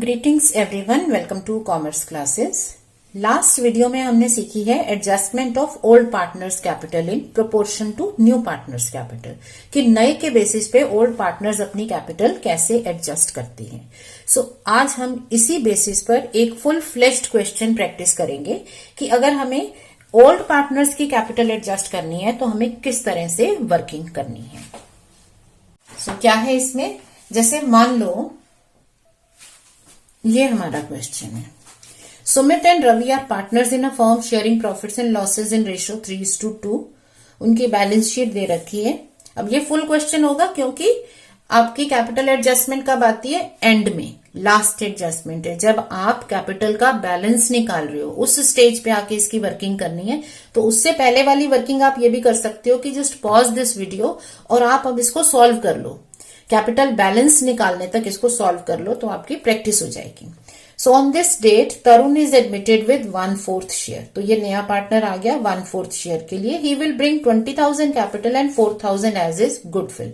Greetings everyone, welcome to commerce classes. Last video में हमने सीखी है adjustment of old partners capital in proportion to new partners capital, कि नए के बेसिस पे ओल्ड पार्टनर्स अपनी कैपिटल कैसे एडजस्ट करती हैं। सो आज हम इसी बेसिस पर एक फुल फ्लेश्ड क्वेश्चन प्रैक्टिस करेंगे कि अगर हमें ओल्ड पार्टनर्स की कैपिटल एडजस्ट करनी है तो हमें किस तरह से वर्किंग करनी है। सो क्या है इसमें, जैसे मान लो ये हमारा क्वेश्चन है। Sumit and Ravi are partners in a firm sharing profits and losses in ratio 3:2। उनकी बैलेंस शीट दे रखी है। अब ये फुल क्वेश्चन होगा क्योंकि आपकी कैपिटल एडजस्टमेंट कब आती है, एंड में, लास्ट एडजस्टमेंट है जब आप कैपिटल का बैलेंस निकाल रहे हो, उस स्टेज पे आके इसकी वर्किंग करनी है। तो उससे पहले वाली वर्किंग आप ये भी कर सकते हो कि जस्ट पॉज दिस वीडियो और आप अब इसको सॉल्व कर लो, कैपिटल बैलेंस निकालने तक इसको सॉल्व कर लो तो आपकी प्रैक्टिस हो जाएगी। So on this date Tarun is admitted with 1/4 share. तो ये नया पार्टनर आ गया 1/4 शेयर के लिए। He will bring 20,000 capital and 4,000 as is goodwill.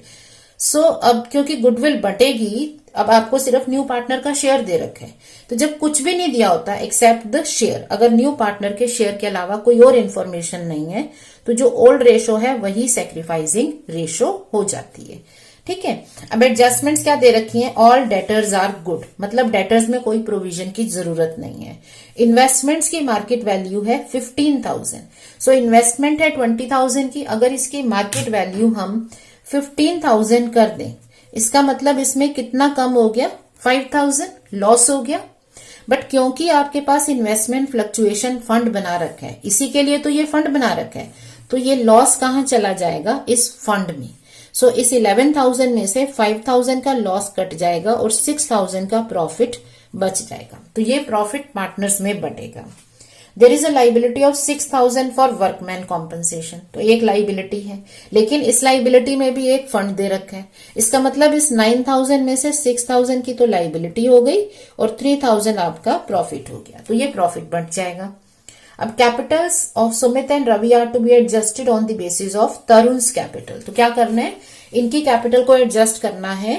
So अब क्योंकि गुडविल बटेगी, अब आपको सिर्फ न्यू पार्टनर का शेयर दे रखा है, तो जब कुछ भी नहीं दिया होता एक्सेप्ट द शेयर, अगर न्यू पार्टनर के शेयर के अलावा कोई और इन्फॉर्मेशन नहीं है तो जो ओल्ड रेशो है वही सैक्रिफाइसिंग रेशो हो जाती है। ठीक है। अब एडजस्टमेंट्स क्या दे रखी हैं, ऑल डेटर्स आर गुड, मतलब डेटर्स में कोई प्रोविजन की जरूरत नहीं है। इन्वेस्टमेंट्स की मार्केट वैल्यू है 15,000। सो इन्वेस्टमेंट है 20,000 की, अगर इसकी मार्केट वैल्यू हम 15,000 कर दें, इसका मतलब इसमें कितना कम हो गया, 5,000 लॉस हो गया। बट क्योंकि आपके पास इन्वेस्टमेंट फ्लक्चुएशन फंड बना रखा है, इसी के लिए तो ये फंड बना रखा है, तो ये लॉस कहां चला जाएगा, इस फंड में। सो इस 11,000 में से 5,000 का लॉस कट जाएगा और 6,000 का प्रॉफिट बच जाएगा। तो ये प्रॉफिट पार्टनर्स में बटेगा। There is a liability of 6,000 for workman compensation. तो एक लाइबिलिटी है, लेकिन इस लाइबिलिटी में भी एक फंड दे रखा है। इसका मतलब इस 9,000 में से 6,000 की तो लाइबिलिटी हो गई और 3,000 आपका प्रॉफिट हो गया, तो ये प्रॉफिट बच जाएगा। अब capitals of Sumit and Ravi are to be adjusted on the basis of Tarun's capital. तो क्या करना है, इनकी कैपिटल को एडजस्ट करना है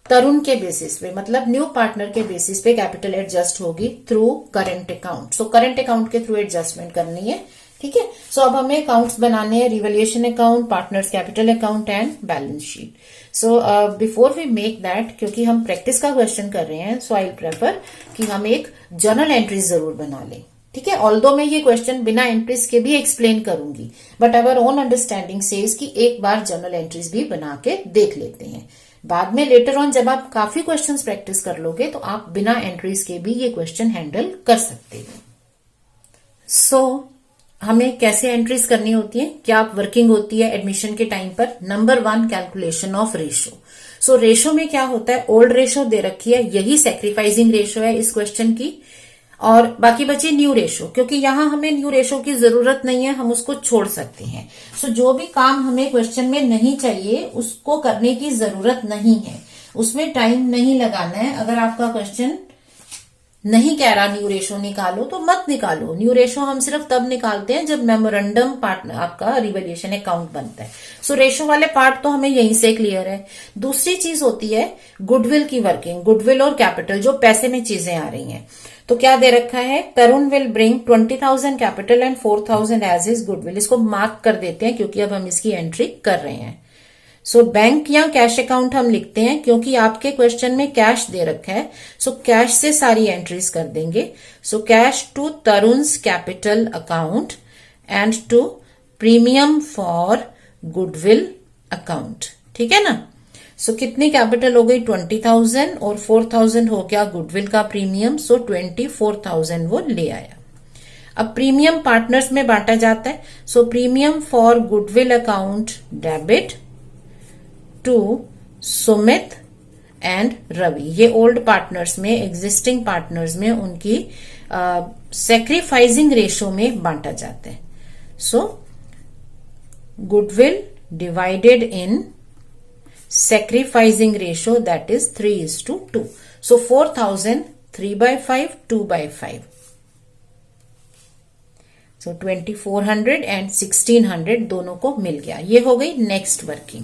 तरुण के बेसिस पे, मतलब न्यू पार्टनर के बेसिस पे कैपिटल एडजस्ट होगी through current account. So current account के थ्रू एडजस्टमेंट करनी है। ठीक है। सो अब हमें अकाउंट्स बनाने हैं, revaluation account, partners capital account and balance sheet. So before we make that, क्योंकि हम प्रैक्टिस का क्वेश्चन कर रहे हैं, सो आई प्रेफर कि हम एक जर्नल एंट्रीज जरूर बना लें। ठीक है। ऑल्दो मैं ये क्वेश्चन बिना एंट्रीज के भी एक्सप्लेन करूंगी, but our own understanding says कि एक बार जर्नल एंट्रीज भी बना के देख लेते हैं। बाद में लेटर ऑन जब आप काफी क्वेश्चंस प्रैक्टिस कर लोगे तो आप बिना एंट्रीज के भी ये क्वेश्चन हैंडल कर सकते हो। सो हमें कैसे एंट्रीज करनी होती है, क्या वर्किंग होती है एडमिशन के टाइम पर। Number 1, calculation of ratio. So ratio में क्या होता है, ओल्ड रेशो दे रखी है, यही सैक्रिफाइसिंग रेशो है इस क्वेश्चन की, और बाकी बचे न्यू रेशो। क्योंकि यहां हमें न्यू रेशो की जरूरत नहीं है, हम उसको छोड़ सकते हैं। सो जो भी काम हमें क्वेश्चन में नहीं चाहिए उसको करने की जरूरत नहीं है, उसमें टाइम नहीं लगाना है। अगर आपका क्वेश्चन नहीं कह रहा न्यू रेशो निकालो तो मत निकालो। न्यू रेशो हम सिर्फ तब निकालते हैं जब मेमोरेंडम पार्ट आपका रिवैल्यूएशन अकाउंट बनता है। सो रेशो वाले पार्ट तो हमें यहीं से क्लियर है। दूसरी चीज होती है गुडविल की वर्किंग, गुडविल और कैपिटल, जो पैसे में चीजें आ रही हैं। तो क्या दे रखा है, Tarun will bring 20,000 capital and 4,000 as is goodwill. इसको मार्क कर देते हैं क्योंकि अब हम इसकी एंट्री कर रहे हैं। सो बैंक या कैश अकाउंट हम लिखते हैं क्योंकि आपके क्वेश्चन में कैश दे रखा है। सो कैश से सारी एंट्रीज कर देंगे। So cash to Tarun's capital account and to premium for goodwill account. ठीक है ना। सो कितनी कैपिटल हो गई, 20,000 और 4,000 हो गया गुडविल का प्रीमियम। सो 24,000 वो ले आया। अब प्रीमियम पार्टनर्स में बांटा जाता है। So premium for goodwill account debit to Sumit and Ravi. ये ओल्ड पार्टनर्स में, एग्जिस्टिंग पार्टनर्स में उनकी सैक्रिफाइसिंग रेशो में बांटा जाता है। So goodwill divided in sacrificing ratio, that is 3:2. So 4,000 3/5 2/5. So 2,400 and 1,600 दोनों को मिल गया। ये हो गई नेक्स्ट वर्किंग।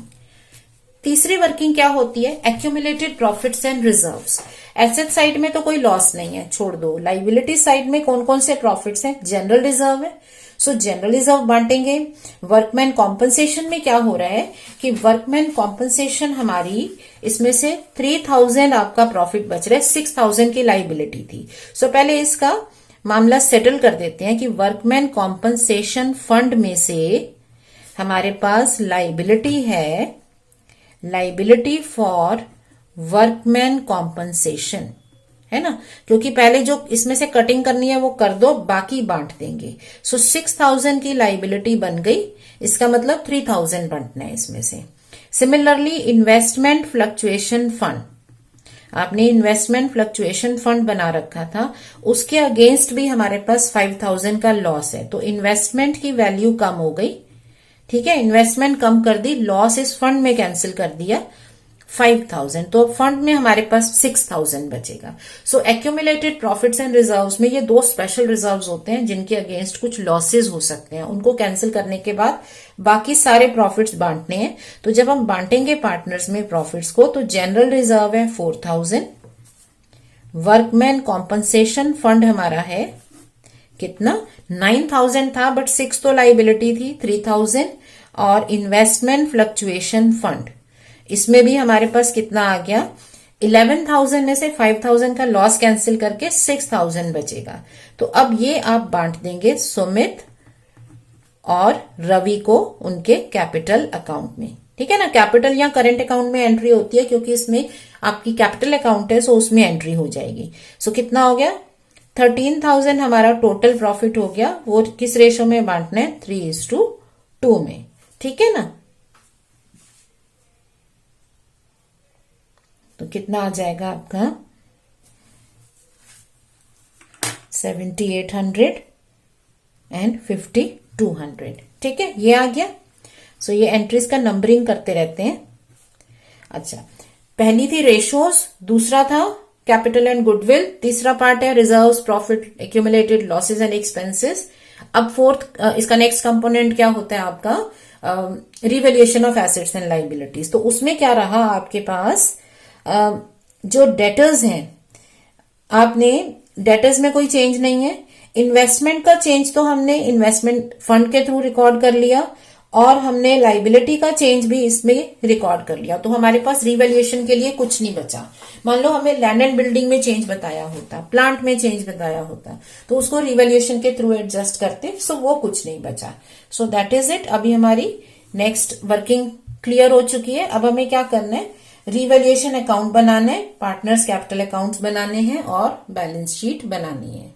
तीसरी वर्किंग क्या होती है, accumulated profits and reserves. Asset side में तो कोई लॉस नहीं है, छोड़ दो। लाइबिलिटी साइड में कौन कौन से प्रॉफिट्स हैं, जनरल रिजर्व है, सो जनरल रिजर्व बांटेंगे। वर्कमैन कॉम्पनसेशन में क्या हो रहा है कि वर्कमैन कॉम्पनसेशन हमारी इसमें से 3000 आपका प्रॉफिट बच रहा है, 6000 की लाइबिलिटी थी। सो पहले इसका मामला सेटल कर देते हैं कि वर्कमैन कॉम्पनसेशन फंड में से हमारे पास लाइबिलिटी है, लाइबिलिटी फॉर वर्कमैन कॉम्पनसेशन, है ना, क्योंकि पहले जो इसमें से कटिंग करनी है वो कर दो, बाकी बांट देंगे। सो 6000 की लाइबिलिटी बन गई, इसका मतलब 3000 बांटना है इसमें से। सिमिलरली इन्वेस्टमेंट फ्लक्चुएशन फंड, आपने इन्वेस्टमेंट फ्लक्चुएशन फंड बना रखा था, उसके अगेंस्ट भी हमारे पास 5000 का लॉस है, तो इन्वेस्टमेंट की वैल्यू कम हो गई। ठीक है, इन्वेस्टमेंट कम कर दी, लॉस इस फंड में कैंसिल कर दिया 5000, तो फंड में हमारे पास 6000 बचेगा। सो एक्यूमुलेटेड प्रॉफिट्स एंड रिजर्व्स में ये दो स्पेशल रिजर्व्स होते हैं जिनके अगेंस्ट कुछ लॉसेस हो सकते हैं, उनको कैंसिल करने के बाद बाकी सारे प्रॉफिट्स बांटने हैं। तो जब हम बांटेंगे पार्टनर्स में प्रॉफिट्स को, तो जनरल रिजर्व है 4000, वर्कमैन कॉम्पनसेशन फंड हमारा है कितना 9000 था, बट 6 तो लाइबिलिटी थी 3000, और इन्वेस्टमेंट फ्लक्चुएशन फंड इसमें भी हमारे पास कितना आ गया 11000 में से 5000 का लॉस कैंसिल करके 6000 बचेगा। तो अब ये आप बांट देंगे सुमित और रवि को उनके कैपिटल अकाउंट में। ठीक है ना, कैपिटल या करंट अकाउंट में एंट्री होती है क्योंकि इसमें आपकी कैपिटल अकाउंट है, सो उसमें एंट्री हो जाएगी। सो कितना हो गया 13000 हमारा टोटल प्रॉफिट हो गया, वो किस रेशो में बांटना है 3:2 में। ठीक है ना, तो कितना आ जाएगा आपका 7800 एंड 5200। ठीक है, ये आ गया। सो ये एंट्रीज का नंबरिंग करते रहते हैं। अच्छा, पहली थी रेशोज, दूसरा था कैपिटल एंड गुडविल, तीसरा पार्ट है reserves, profit, accumulated losses and expenses. अब फोर्थ इसका नेक्स्ट कंपोनेंट क्या होता है आपका revaluation of assets and liabilities. तो उसमें क्या रहा आपके पास जो डेटर्स हैं, आपने डेटर्स में कोई चेंज नहीं है, इन्वेस्टमेंट का चेंज तो हमने इन्वेस्टमेंट फंड के थ्रू रिकॉर्ड कर लिया, और हमने लाइबिलिटी का चेंज भी इसमें रिकॉर्ड कर लिया। तो हमारे पास रिवैल्यूएशन के लिए कुछ नहीं बचा। मान लो हमें लैंड एंड बिल्डिंग में चेंज बताया होता, प्लांट में चेंज बताया होता, तो उसको रिवैल्यूएशन के थ्रू एडजस्ट करते, सो वो कुछ नहीं बचा। So that is it. अभी हमारी नेक्स्ट वर्किंग क्लियर हो चुकी है। अब हमें क्या करना है, रिवैल्यूएशन अकाउंट बनाना है, पार्टनर्स कैपिटल अकाउंट्स बनाने हैं और बैलेंस शीट बनानी है।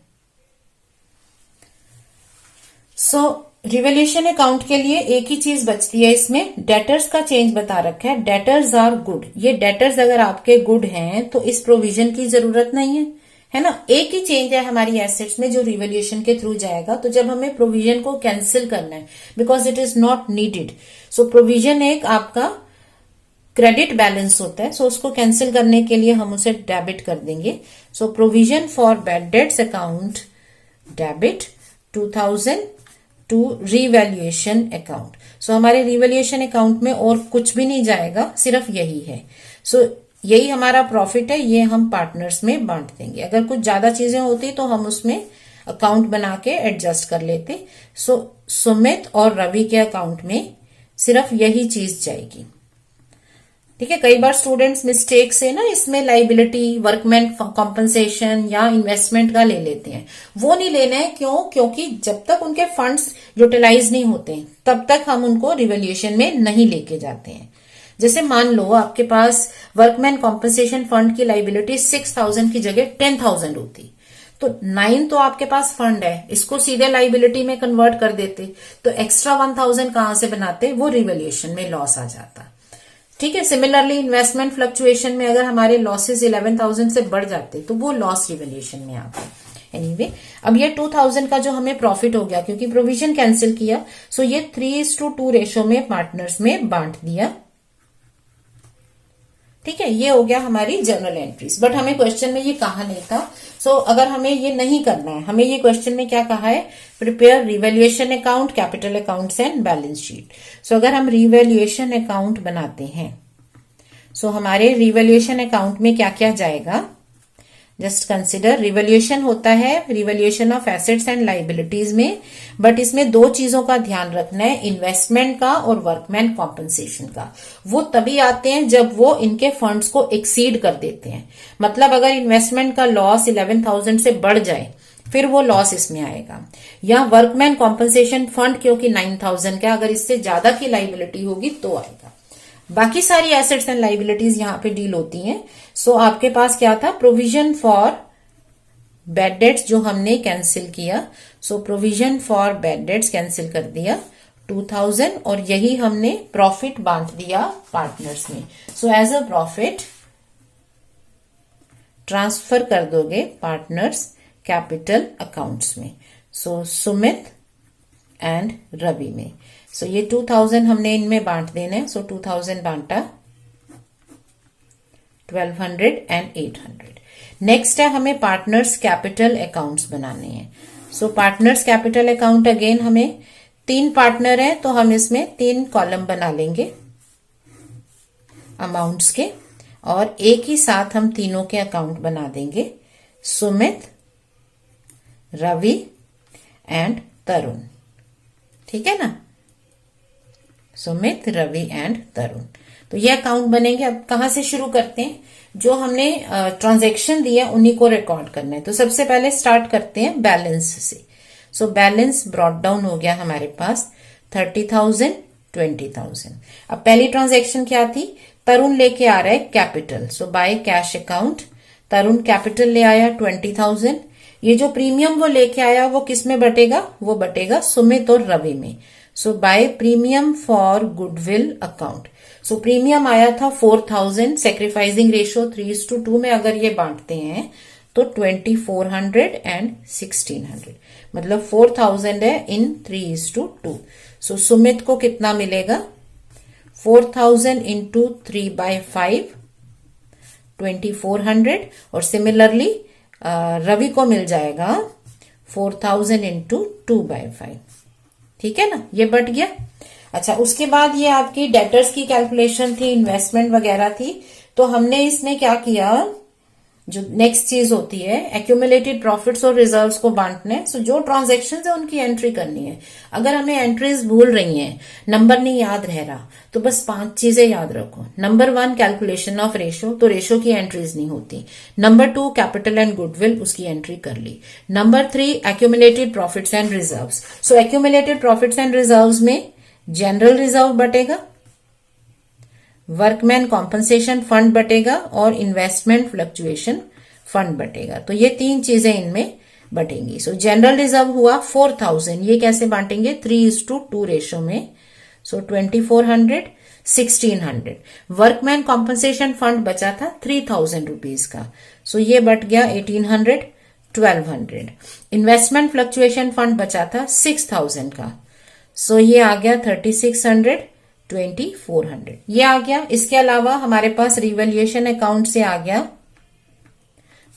सो रिवैल्यूएशन अकाउंट के लिए एक ही चीज बचती है इसमें, डेटर्स का चेंज बता रखा है, डेटर्स आर गुड। ये डेटर्स अगर आपके गुड हैं तो इस प्रोविजन की जरूरत नहीं है ना। एक ही चेंज है हमारी एसेट्स में जो रिवैल्यूएशन के थ्रू जाएगा। तो जब हमें प्रोविजन को कैंसिल करना है because it is not needed, so provision एक आपका क्रेडिट बैलेंस होता है, सो उसको कैंसिल करने के लिए हम उसे डेबिट कर देंगे। So provision for bad debts account debit 2000 to revaluation account. So हमारे रिवैल्यूएशन अकाउंट में और कुछ भी नहीं जाएगा, सिर्फ यही है। सो यही हमारा प्रॉफिट है, ये हम पार्टनर्स में बांट देंगे। अगर कुछ ज्यादा चीजें होती तो हम उसमें अकाउंट बना के एडजस्ट कर लेते। सो सुमित और रवि के अकाउंट में सिर्फ यही चीज जाएगी। ठीक है, कई बार स्टूडेंट्स मिस्टेक से ना इसमें लाइबिलिटी, वर्कमैन कॉम्पनसेशन या इन्वेस्टमेंट का ले लेते हैं। वो नहीं लेना है, क्यों? क्योंकि जब तक उनके फंड्स यूटिलाइज नहीं होते तब तक हम उनको रिवैल्यूएशन में नहीं लेके जाते हैं। जैसे मान लो आपके पास वर्कमैन कॉम्पनसेशन फंड की लाइबिलिटी 6000 की जगह 10000 होती, तो 9 तो आपके पास फंड है, इसको सीधे लाइबिलिटी में कन्वर्ट कर देते, तो एक्स्ट्रा 1000 कहां से बनाते, वो रिवैल्यूएशन में लॉस आ जाता। ठीक है, सिमिलरली इन्वेस्टमेंट फ्लक्चुएशन में अगर हमारे लॉसेस 11000 से बढ़ जाते तो वो लॉस रिवैल्यूएशन में आता। एनीवे, अब ये 2000 का जो हमें प्रॉफिट हो गया क्योंकि प्रोविजन कैंसिल किया, सो ये 3:2 रेशो में पार्टनर्स में बांट दिया। ठीक है, ये हो गया हमारी जर्नल एंट्रीज। बट हमें क्वेश्चन में ये कहा नहीं था। सो अगर हमें ये नहीं करना है, हमें ये क्वेश्चन में क्या कहा है, prepare revaluation account, capital accounts and balance sheet. So अगर हम रिवैल्यूएशन अकाउंट बनाते हैं सो हमारे रिवैल्यूएशन अकाउंट में क्या क्या जाएगा, जस्ट कंसिडर। रिवैल्यूएशन होता है revaluation of assets and liabilities में, बट इसमें दो चीजों का ध्यान रखना है, इन्वेस्टमेंट का और वर्कमैन कॉम्पनसेशन का। वो तभी आते हैं जब वो इनके फंड्स को एक्सीड कर देते हैं। मतलब अगर इन्वेस्टमेंट का लॉस 11,000 से बढ़ जाए फिर वो लॉस इसमें आएगा, या वर्कमैन कॉम्पनसेशन फंड क्योंकि 9,000 का, अगर इससे ज्यादा की लाइबिलिटी होगी तो आएगा। बाकी सारी एसेट्स एंड लाइबिलिटीज यहां पे डील होती हैं। सो आपके पास क्या था, प्रोविजन फॉर बैड डेट्स जो हमने कैंसिल किया। सो provision for bad dates cancel कर दिया 2,000, और यही हमने प्रॉफिट बांट दिया पार्टनर्स में। So as a profit transfer कर दोगे पार्टनर्स कैपिटल अकाउंट्स में। सो सुमित एंड रवि में। सो ये 2,000 हमने इनमें बांट देना है। सो 2,000 बांटा, 1,200 एंड 800। नेक्स्ट है हमें पार्टनर्स कैपिटल अकाउंट्स बनाने हैं। सो पार्टनर्स कैपिटल अकाउंट अगेन हमें 3 पार्टनर है तो हम इसमें 3 कॉलम बना लेंगे अमाउंट्स के, और एक ही साथ हम तीनों के अकाउंट बना देंगे, सुमित, रवि एंड तरुण। ठीक है ना, सुमित, रवि एंड तरुण। तो ये अकाउंट बनेंगे। अब कहां से शुरू करते हैं, जो हमने ट्रांजैक्शन दिया उन्हीं को रिकॉर्ड करना है। तो सबसे पहले स्टार्ट करते हैं बैलेंस से। सो बैलेंस ब्रॉट डाउन हो गया हमारे पास 30,000, 20,000। अब पहली ट्रांजैक्शन क्या थी, तरुण लेके आ रहा है capital. So by cash account Tarun capital ले आया 20,000। ये जो प्रीमियम वो लेके आया वो किस में बटेगा, वो बटेगा सुमित और रवि में। So by premium for goodwill account. So premium आया था 4,000, सेक्रीफाइसिंग रेशियो 3:2 में अगर ये बांटते हैं तो 2,400 एंड 1,600, मतलब 4,000 है इन 3:2। सो सुमित को कितना मिलेगा, 4,000 इंटू 3/5, 2,400, और सिमिलरली रवि को मिल जाएगा 4,000 इंटू 2/5। ठीक है ना, ये बट गया। अच्छा, उसके बाद ये आपकी डेटर्स की कैलकुलेशन थी, इन्वेस्टमेंट वगैरह थी। तो हमने इसमें क्या किया, जो नेक्स्ट चीज होती है एक्यूमुलेटेड प्रॉफिट्स और रिजर्व्स को बांटने। सो जो ट्रांजैक्शंस है उनकी एंट्री करनी है। अगर हमें एंट्रीज भूल रही हैं, नंबर नहीं याद रह रहा, तो बस 5 चीजें याद रखो। नंबर 1 कैलकुलेशन ऑफ रेशो, तो रेशो की एंट्रीज नहीं होती। नंबर 2 कैपिटल एंड गुडविल, उसकी एंट्री कर ली। Number 3 accumulated profits and reserves. So accumulated profits and reserves में जनरल रिजर्व बटेगा, वर्कमैन कॉम्पनसेशन फंड बटेगा और इन्वेस्टमेंट फ्लक्चुएशन फंड बटेगा। तो ये 3 चीजें इनमें बटेंगी। सो जनरल रिजर्व हुआ 4,000, ये कैसे बांटेंगे, 3:2 रेशो में। सो 2,400, 1,600। वर्कमैन कॉम्पनसेशन फंड बचा था 3,000 रुपीज का। सो ये बट गया 1,800, 1,200। इन्वेस्टमेंट फ्लक्चुएशन फंड बचा था 6,000 का। सो ये आ गया 3,600, 2,400 ये आ गया। इसके अलावा हमारे पास रिवैल्यूएशन अकाउंट से आ गया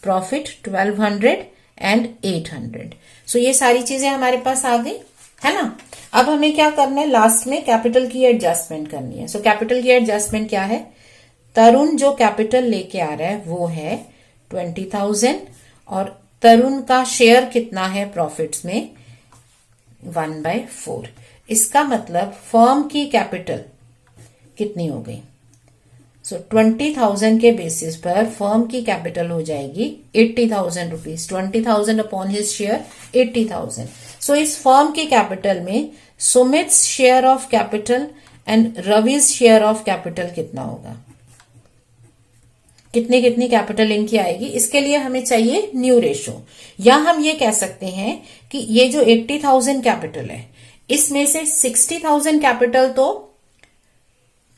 प्रॉफिट 1,200 एंड 800। सो ये सारी चीजें हमारे पास आ गई, है ना। अब हमें क्या करना है, लास्ट में कैपिटल की एडजस्टमेंट करनी है। सो कैपिटल की एडजस्टमेंट क्या है, तरुण जो कैपिटल लेके आ रहा है वो है 20,000, और तरुण का शेयर कितना है प्रॉफिट्स में, 1/4। इसका मतलब फर्म की कैपिटल कितनी हो गई, सो 20,000 के बेसिस पर फर्म की कैपिटल हो जाएगी 80,000 rupees. 20,000 upon his share 80,000। So इस फर्म की कैपिटल में Sumit share of capital and Ravi's share of capital कितना होगा, कितनी कितनी कैपिटल इनकी आएगी। इसके लिए हमें चाहिए न्यू रेशो, या हम ये कह सकते हैं कि ये जो 80,000 कैपिटल है इसमें से 60,000 कैपिटल तो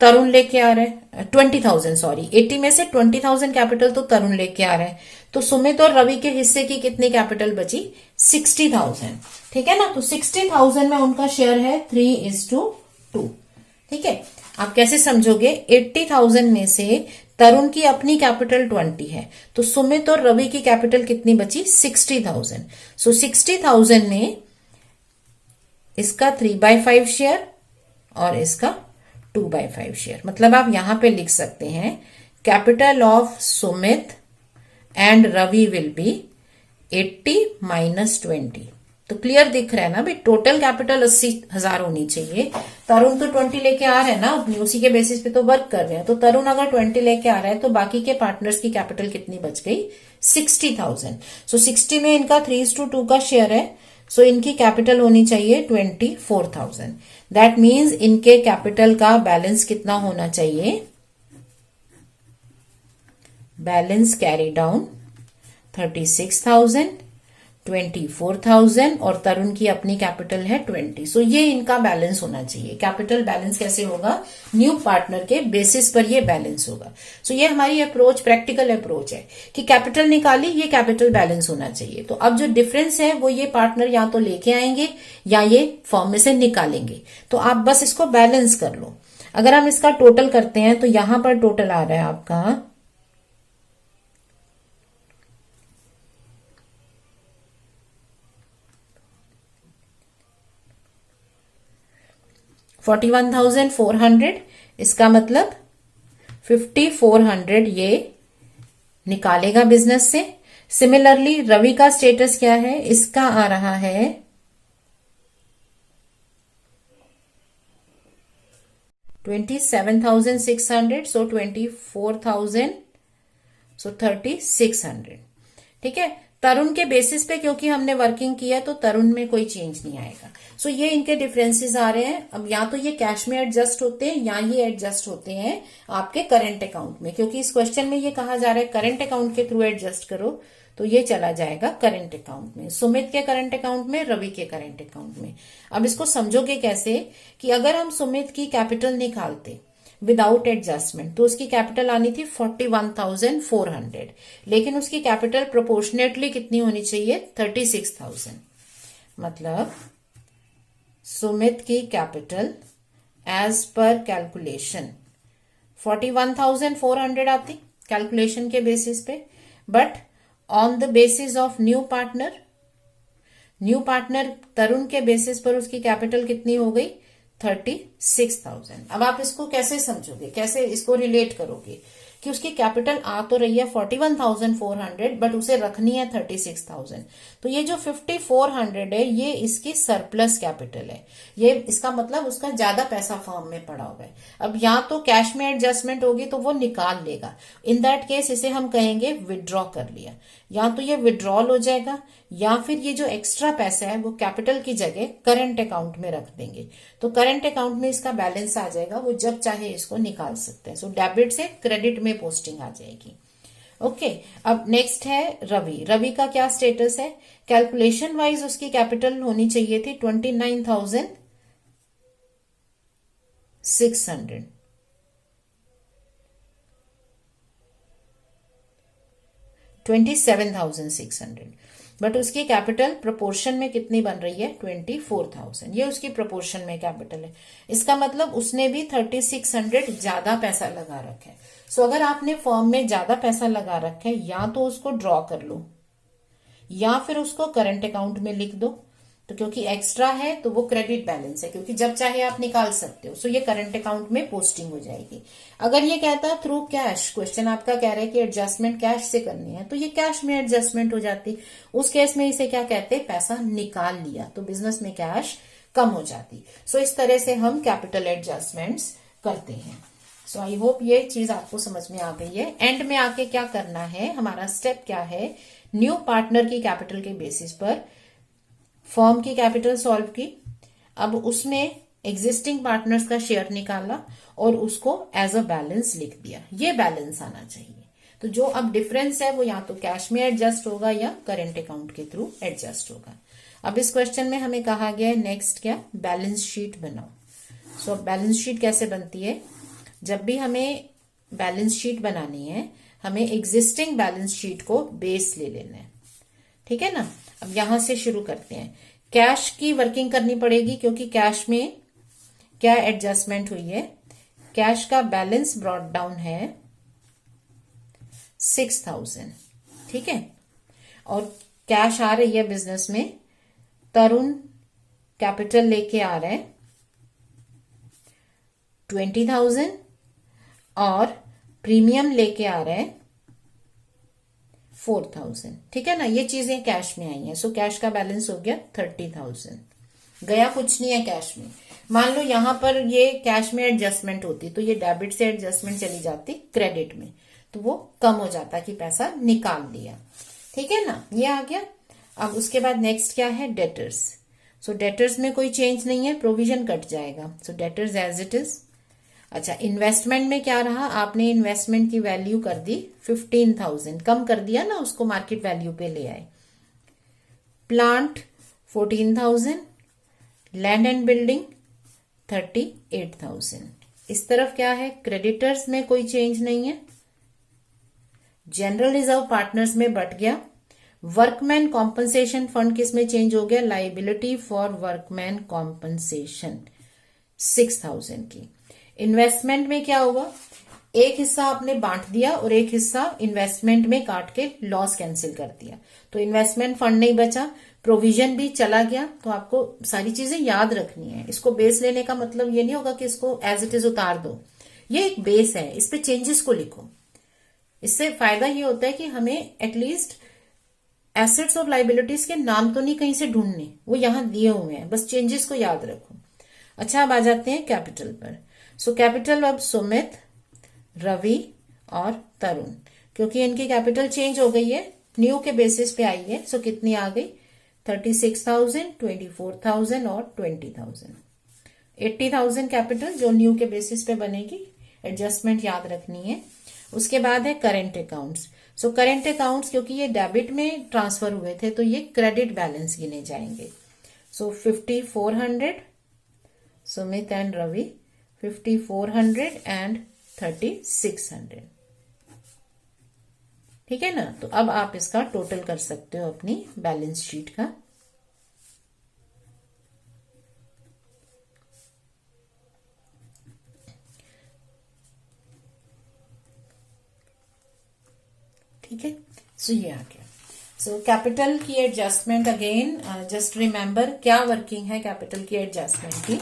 तरुण लेके आ रहा है, 20,000 सॉरी, 80 में से 20,000 कैपिटल तो तरुण लेके आ रहा है। तो सुमित और रवि के हिस्से की कितनी कैपिटल बची, 60,000। ठीक है ना, तो 60,000 में उनका शेयर है 3:2। ठीक है, आप कैसे समझोगे, 80,000 में से तरुण की अपनी कैपिटल 20 है, तो सुमित और रवि की कैपिटल कितनी बची, 60,000। सो 60,000 में इसका 3/5 शेयर और इसका 2/5 शेयर। मतलब आप यहां पे लिख सकते हैं capital of Sumit and Ravi will be 80 minus 20। तो क्लियर दिख रहा है ना भाई, टोटल कैपिटल 80,000 होनी चाहिए। तरुण तो 20 लेके आ रहे हैं ना, उसी के बेसिस पे तो वर्क कर रहे हैं। तो तरुण अगर 20 लेके आ रहा है तो बाकी के पार्टनर्स की कैपिटल कितनी बच गई? 60,000। सो 60 में इनका 3:2 का शेयर है, सो इनकी कैपिटल होनी चाहिए 24,000। दैट मीन्स इनके कैपिटल का बैलेंस कितना होना चाहिए? बैलेंस कैरी डाउन 36,000, 24,000 और तरुण की अपनी कैपिटल है 20। सो ये इनका बैलेंस होना चाहिए। कैपिटल बैलेंस कैसे होगा? न्यू पार्टनर के बेसिस पर ये बैलेंस होगा। सो ये हमारी अप्रोच, प्रैक्टिकल अप्रोच है कि कैपिटल निकाली, ये कैपिटल बैलेंस होना चाहिए। तो अब जो डिफरेंस है वो ये पार्टनर या तो लेके आएंगे या ये फॉर्म में से निकालेंगे। तो आप बस इसको बैलेंस कर लो। अगर हम इसका टोटल करते हैं तो यहां पर टोटल आ रहा है आपका 41,400। इसका मतलब 5,400 ये निकालेगा बिजनेस से। सिमिलरली रवि का स्टेटस क्या है? इसका आ रहा है 27,600, सो 24,000, सो 3,600। ठीक है, तरुण के बेसिस पे क्योंकि हमने वर्किंग किया तो तरुण में कोई चेंज नहीं आएगा। सो ये इनके डिफरेंसेस आ रहे हैं। अब या तो ये कैश में एडजस्ट होते हैं या ये एडजस्ट होते हैं आपके करंट अकाउंट में, क्योंकि इस क्वेश्चन में ये कहा जा रहा है करंट अकाउंट के थ्रू एडजस्ट करो, तो ये चला जाएगा करंट अकाउंट में, सुमित के करंट अकाउंट में, रवि के करंट अकाउंट में। अब इसको समझोगे कैसे कि अगर हम सुमित की कैपिटल निकालते विदाउट एडजस्टमेंट तो उसकी कैपिटल आनी थी 41,400, लेकिन उसकी कैपिटल प्रोपोर्शनेटली कितनी होनी चाहिए? 36,000। मतलब सुमित की कैपिटल एज पर कैलकुलेशन 41,400 आती कैलकुलेशन के बेसिस पे, but on the basis of new partner Tarun के बेसिस पर उसकी कैपिटल कितनी हो गई? 36,000। अब आप इसको कैसे समझोगे, कैसे इसको रिलेट करोगे कि उसकी कैपिटल आ तो रही है 41,400 बट उसे रखनी है 36,000। तो ये जो 5,400 है ये इसकी सरप्लस कैपिटल है। ये इसका मतलब उसका ज्यादा पैसा फर्म में पड़ा हुआ है। अब या तो कैश में एडजस्टमेंट होगी तो वो निकाल लेगा, इन दैट केस इसे हम कहेंगे विड्रॉ कर लिया। या तो ये विड्रॉल हो जाएगा या फिर ये जो एक्स्ट्रा पैसा है वो कैपिटल की जगह करंट अकाउंट में रख देंगे। तो करंट अकाउंट में इसका बैलेंस आ जाएगा, वो जब चाहे इसको निकाल सकते हैं। सो डेबिट से क्रेडिट में पोस्टिंग आ जाएगी। ओके, अब नेक्स्ट है रवि। रवि का क्या स्टेटस है? कैलकुलेशन वाइज उसकी कैपिटल होनी चाहिए थी 29,600, 27,600, बट उसकी कैपिटल प्रोपोर्शन में कितनी बन रही है? 24,000। ये उसकी प्रोपोर्शन में कैपिटल है। इसका मतलब उसने भी 3,600 ज्यादा पैसा लगा रखा है। सो अगर आपने फर्म में ज्यादा पैसा लगा रखा है या तो उसको ड्रॉ कर लो या फिर उसको करंट अकाउंट में लिख दो। तो क्योंकि एक्स्ट्रा है तो वो क्रेडिट बैलेंस है, क्योंकि जब चाहे आप निकाल सकते हो। सो ये करंट अकाउंट में पोस्टिंग हो जाएगी। अगर ये कहता है थ्रू कैश, क्वेश्चन आपका कह रहा है कि एडजस्टमेंट कैश से करनी है, तो ये कैश में एडजस्टमेंट हो जाती। उस केस में इसे क्या कहते हैं? पैसा निकाल लिया, तो बिजनेस में कैश कम हो जाती। सो इस तरह से हम कैपिटल एडजस्टमेंट्स करते हैं। सो आई होप ये चीज आपको समझ में आ गई है। एंड में आके क्या करना है, हमारा स्टेप क्या है? न्यू पार्टनर की कैपिटल के बेसिस पर फर्म की कैपिटल सॉल्व की। अब उसमें एग्जिस्टिंग पार्टनर्स का शेयर निकाला और उसको एज अ बैलेंस लिख दिया। ये बैलेंस आना चाहिए। तो जो अब डिफरेंस है वो या तो कैश में एडजस्ट होगा या करंट अकाउंट के थ्रू एडजस्ट होगा। अब इस क्वेश्चन में हमें कहा गया है नेक्स्ट क्या? बैलेंस शीट बनाओ। सो बैलेंस शीट कैसे बनती है? जब भी हमें बैलेंस शीट बनानी है हमें एग्जिस्टिंग बैलेंस शीट को बेस ले लेना है। ठीक है ना? अब यहां से शुरू करते हैं। कैश की वर्किंग करनी पड़ेगी क्योंकि कैश में क्या एडजस्टमेंट हुई है? कैश का बैलेंस ब्रॉट डाउन है 6,000। ठीक है, और कैश आ रही है बिजनेस में। तरुण कैपिटल लेके आ रहा है 20,000 और प्रीमियम लेके आ रहे हैं 4,000। ठीक है ना, ये चीजें कैश में आई हैं। सो कैश का बैलेंस हो गया 30,000। गया कुछ नहीं है कैश में। मान लो यहां पर ये कैश में एडजस्टमेंट होती तो ये डेबिट से एडजस्टमेंट चली जाती क्रेडिट में, तो वो कम हो जाता कि पैसा निकाल लिया। ठीक है ना, ये आ गया। अब उसके बाद नेक्स्ट क्या है, डेटर्स। सो डेटर्स में कोई चेंज नहीं है, प्रोविजन कट जाएगा। सो डेटर्स एज इट इज। अच्छा, इन्वेस्टमेंट में क्या रहा, आपने इन्वेस्टमेंट की वैल्यू कर दी 15,000, कम कर दिया ना, उसको मार्केट वैल्यू पे ले आए। Plant 14,000, land and building 38,000। इस तरफ क्या है, क्रेडिटर्स में कोई चेंज नहीं है। जनरल रिजर्व पार्टनर्स में बढ़ गया। वर्कमैन कॉम्पनसेशन फंड किस में चेंज हो गया, लाइबिलिटी फॉर वर्कमैन कॉम्पनसेशन 6,000 की। इन्वेस्टमेंट में क्या होगा, एक हिस्सा आपने बांट दिया और एक हिस्सा इन्वेस्टमेंट में काट के लॉस कैंसिल कर दिया, तो इन्वेस्टमेंट फंड नहीं बचा, प्रोविजन भी चला गया। तो आपको सारी चीजें याद रखनी है। इसको बेस लेने का मतलब ये नहीं होगा कि इसको एज इट इज उतार दो, ये एक बेस है, इस पे चेंजेस को लिखो। इससे फायदा ये होता है कि हमें एटलीस्ट एसेट्स और लाइबिलिटीज के नाम तो नहीं कहीं से ढूंढने, वो यहां दिए हुए हैं, बस चेंजेस को याद रखो। अच्छा, अब आ जाते हैं कैपिटल पर। सो कैपिटल अब सुमित, रवि और तरुण, क्योंकि इनकी कैपिटल चेंज हो गई है, न्यू के बेसिस पे आई है। सो कितनी आ गई, 36,000, 24,000 और 20,000। 80,000 कैपिटल जो न्यू के बेसिस पे बनेगी। एडजस्टमेंट याद रखनी है। उसके बाद है करेंट अकाउंट्स। सो करेंट अकाउंट्स क्योंकि ये डेबिट में ट्रांसफर हुए थे तो ये क्रेडिट बैलेंस गिने जाएंगे। सो 5,400 सुमित एंड रवि, 5,400 एंड 3,600। ठीक है ना, तो अब आप इसका टोटल कर सकते हो अपनी बैलेंस शीट का। ठीक है, सो ये आ गया। सो कैपिटल की एडजस्टमेंट अगेन जस्ट रिमेंबर क्या वर्किंग है कैपिटल की एडजस्टमेंट की।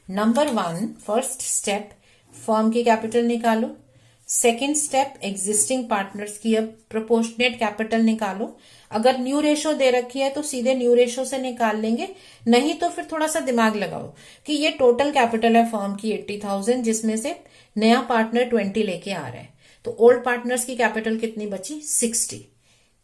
नंबर 1, फर्स्ट स्टेप फर्म की कैपिटल निकालो। सेकेंड स्टेप एग्जिस्टिंग पार्टनर्स की अब प्रोपोर्शनेट कैपिटल निकालो। अगर न्यू रेशो दे रखी है तो सीधे न्यू रेशो से निकाल लेंगे, नहीं तो फिर थोड़ा सा दिमाग लगाओ कि ये टोटल कैपिटल है फर्म की 80,000, जिसमें से नया पार्टनर 20 लेके आ रहा है, तो ओल्ड पार्टनर्स की कैपिटल कितनी बची 60,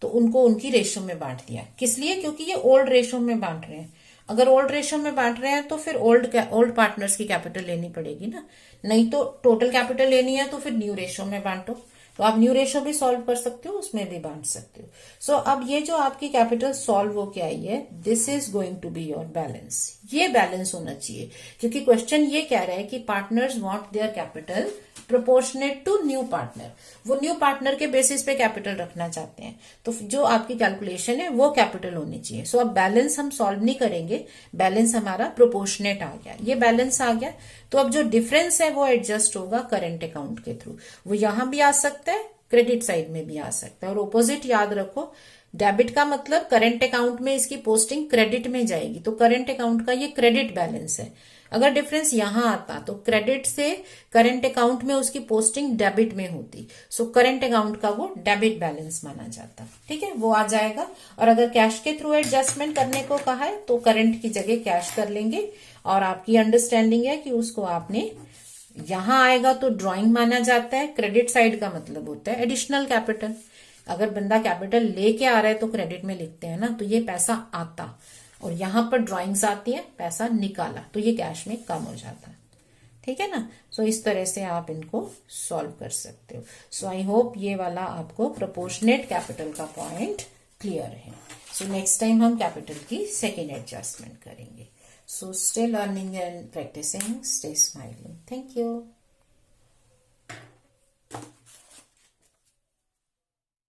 तो उनको उनकी रेशो में बांट दिया। किस लिए, क्योंकि ये ओल्ड रेशो में बांट रहे हैं। अगर ओल्ड रेशो में बांट रहे हैं तो फिर ओल्ड पार्टनर्स की कैपिटल लेनी पड़ेगी ना, नहीं तो टोटल कैपिटल लेनी है तो फिर न्यू रेशो में बांटो। तो आप न्यू रेशो भी सॉल्व कर सकते हो, उसमें भी बांट सकते हो। सो अब ये जो आपकी कैपिटल सॉल्व होके आई है, this is going to be your balance. ये बैलेंस होना चाहिए, क्योंकि क्वेश्चन ये कह रहा है कि partners want their capital proportionate to new partner. वो न्यू पार्टनर के बेसिस पे कैपिटल रखना चाहते हैं, तो जो आपकी कैलकुलेशन है वो कैपिटल होनी चाहिए। सो अब बैलेंस हम सॉल्व नहीं करेंगे, बैलेंस हमारा प्रोपोर्शनेट आ गया, ये बैलेंस आ गया। तो अब जो डिफरेंस है वो एडजस्ट होगा करेंट अकाउंट के थ्रू। वो यहां भी आ सकता है, क्रेडिट साइड में भी आ सकता है। और ऑपोजिट याद रखो, डेबिट का मतलब करंट अकाउंट में इसकी पोस्टिंग क्रेडिट में जाएगी, तो करंट अकाउंट का ये क्रेडिट बैलेंस है। अगर डिफरेंस यहां आता तो क्रेडिट से करंट अकाउंट में उसकी पोस्टिंग डेबिट में होती, सो करंट अकाउंट का वो डेबिट बैलेंस माना जाता। ठीक है, वो आ जाएगा। और अगर कैश के थ्रू एडजस्टमेंट करने को कहा है तो करंट की जगह कैश कर लेंगे। और आपकी अंडरस्टैंडिंग है कि उसको आपने यहां आएगा तो ड्रॉइंग माना जाता है। क्रेडिट साइड का मतलब होता है एडिशनल कैपिटल। अगर बंदा कैपिटल लेके आ रहा है तो क्रेडिट में लिखते हैं ना, तो ये पैसा आता, और यहां पर ड्राइंग्स आती है पैसा निकाला, तो ये कैश में कम हो जाता है। ठीक है ना, सो इस तरह से आप इनको सॉल्व कर सकते हो। सो आई होप ये वाला आपको प्रोपोर्शनेट कैपिटल का पॉइंट क्लियर है। सो नेक्स्ट टाइम हम कैपिटल की सेकेंड एडजस्टमेंट करेंगे। So stay learning and practising, stay smiling. Thank you.